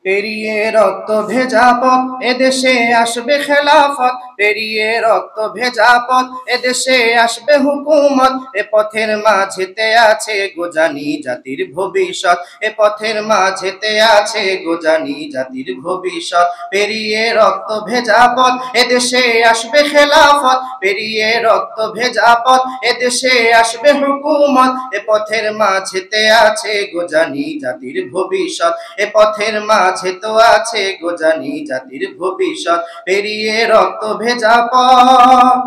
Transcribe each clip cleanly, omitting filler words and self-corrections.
পেরিয়ে রক্ত ভেজা পথ এদেশে আসবে খেলাফত, পেরিয়ে রক্ত ভেজা পথ এদেশে আসবে হুকুমত। এ পথের মাঝেতে আছে গোজানি জাতির ভবিষ্যৎ, এ পথের মাঝেতে আছে গোজানি জাতির ভবিষ্যৎ। পেরিয়ে রক্ত ভেজা পথ এদেশে আসবে খেলাফত, পেরিয়ে রক্ত ভেজা পথ এদেশে আসবে হুকুমত। এ পথের মাঝেতে আছে গোজানি জাতির ভবিষ্যৎ, এ পথের মাঝে তো আছে গোজানি জাতির ভবিষ্যৎ। পেরিয়ে রক্ত ভেজা পথ,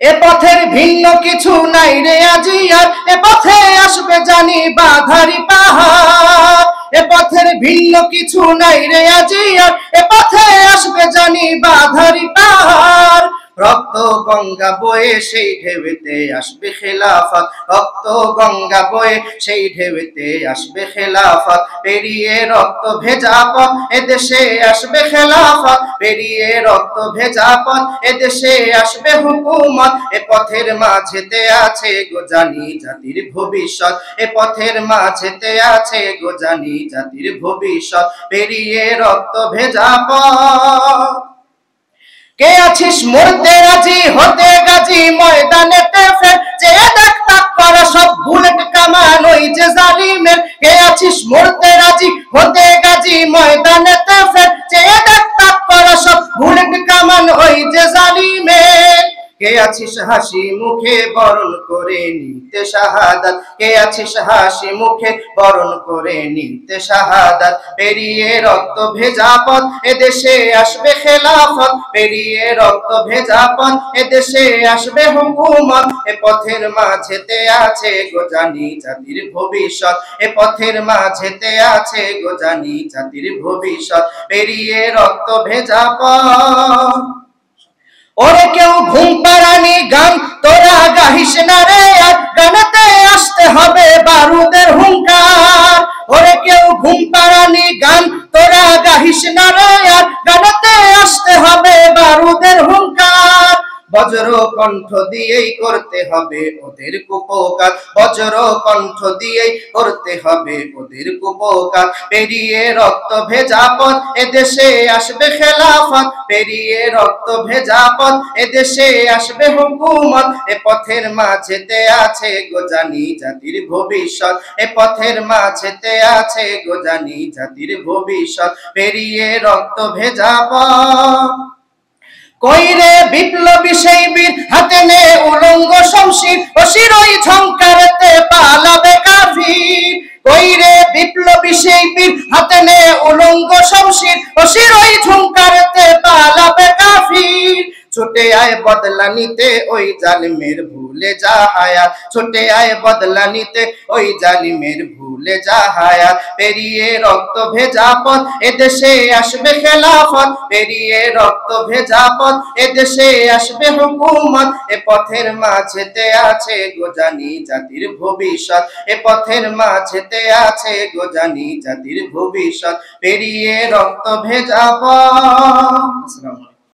এ পথের ভিন্ন কিছু নাই রে আজি আর, এ পথে আসবে জানি বাধারি পাহাড়। এ পথের ভিন্ন কিছু নাই রে আজি আর, এ পথে আসবে জানি বাধারি পাহাড়। রক্ত গঙ্গা বয়ে সেই ঢেউতে আসবে খেলাফত, রক্ত গঙ্গা বয়ে সেই ঢেউতে আসবে খেলাফত। পেরিয়ে রক্ত ভেজা পথ এদেশে আসবে খেলাফত, পেরিয়ে রক্ত ভেজা পথ এদেশে আসবে হুকুমত। এ পথের মাঝেতে আছে গোজানি জাতির ভবিষ্যৎ, এ পথের মাঝেতে আছে গোজানি জাতির ভবিষ্যৎ। পেরিয়ে রক্ত ভেজা পথ, কে আছিস মরতে রাজি হতে গাজী ময়দানেতে ফের, চেয়ে দেখ তাক করা সব বুলেট কামান ওই যে জালিমের। কে আছিস মরতে রাজি হতে গাজী ময়দানেতে ফের, চেয়ে দেখ তাক করা সব বুলেট কামান ওই যে জালিমের। কে আছিস হাসি মুখে বরণ করে নিতে শাহাদাত, কে আছিস হাসি মুখে বরণ করে নিতে শাহাদাত। পেরিয়ে রক্ত ভেজা পথ এদেশে আসবে খেলাফত, পেরিয়ে রক্ত ভেজা পথ এদেশে আসবে হুকুমত। এ পথের মাঝেতে আছে গোজানি জাতির ভবিষ্যৎ, এ পথের মাঝেতে আছে গোজানি জাতির ভবিষ্যৎ। পেরিয়ে রক্ত ভেজা পথ, ওরে কেউ ঘুম পাড়ানি গান তোরা গাহিস না রে আর, গানেতে আসতে হবে বারুদের হুঙ্কার। ওরে কেউ ঘুম পাড়ানি গান তোরা গাহিস না রে আর, গানেতে আসতে হবে বারুদের হুঙ্কার। বজ্র কণ্ঠ দিয়েই করতে হবে ওদের কুপকার, বজ্র কণ্ঠ দিয়েই করতে হবে ওদের কুপকার। পেরিয়ে রক্ত ভেজা পথ এদেশে আসবে খেলাফত, পেরিয়ে রক্ত ভেজা পথ এদেশে আসবে হুকুমত। এ পথের মাঝেতে আছে গোজানি জাতির ভবিষ্যৎ, এ পথের মাঝেতে আছে গোজানি জাতির ভবিষ্যৎ। পেরিয়ে রক্ত ভেজা পথ, কইরে বিপ্লবী সেই বীর হাতে নে উলঙ্গ শমশির, ও শিরোই ঝংকারতে পালাবে কাফির। কইরে বিপ্লবী সেই বীর হাতে নে উলঙ্গ শমশির, ও শিরোই ঝংকারতে পালাবে কাফির। ছুটে আয় বদলা নিতে ওই জালিমের ভুলে যা হায়াত, ছুটে আয় বদলা নিতে ওই জালিমের ভুলে যা হায়াত। পেরিয়ে রক্ত ভেজা পথ এদেশে আসবে খেলাফত, পেরিয়ে রক্ত ভেজা পথ এদেশে আসবে হুকুমত। এ পথের মাঝেতে আছে গোজানি জাতির ভবিষ্যৎ, এ পথের মাঝেতে আছে গোজানি জাতির ভবিষ্যৎ। পেরিয়ে রক্ত ভেজা পথ।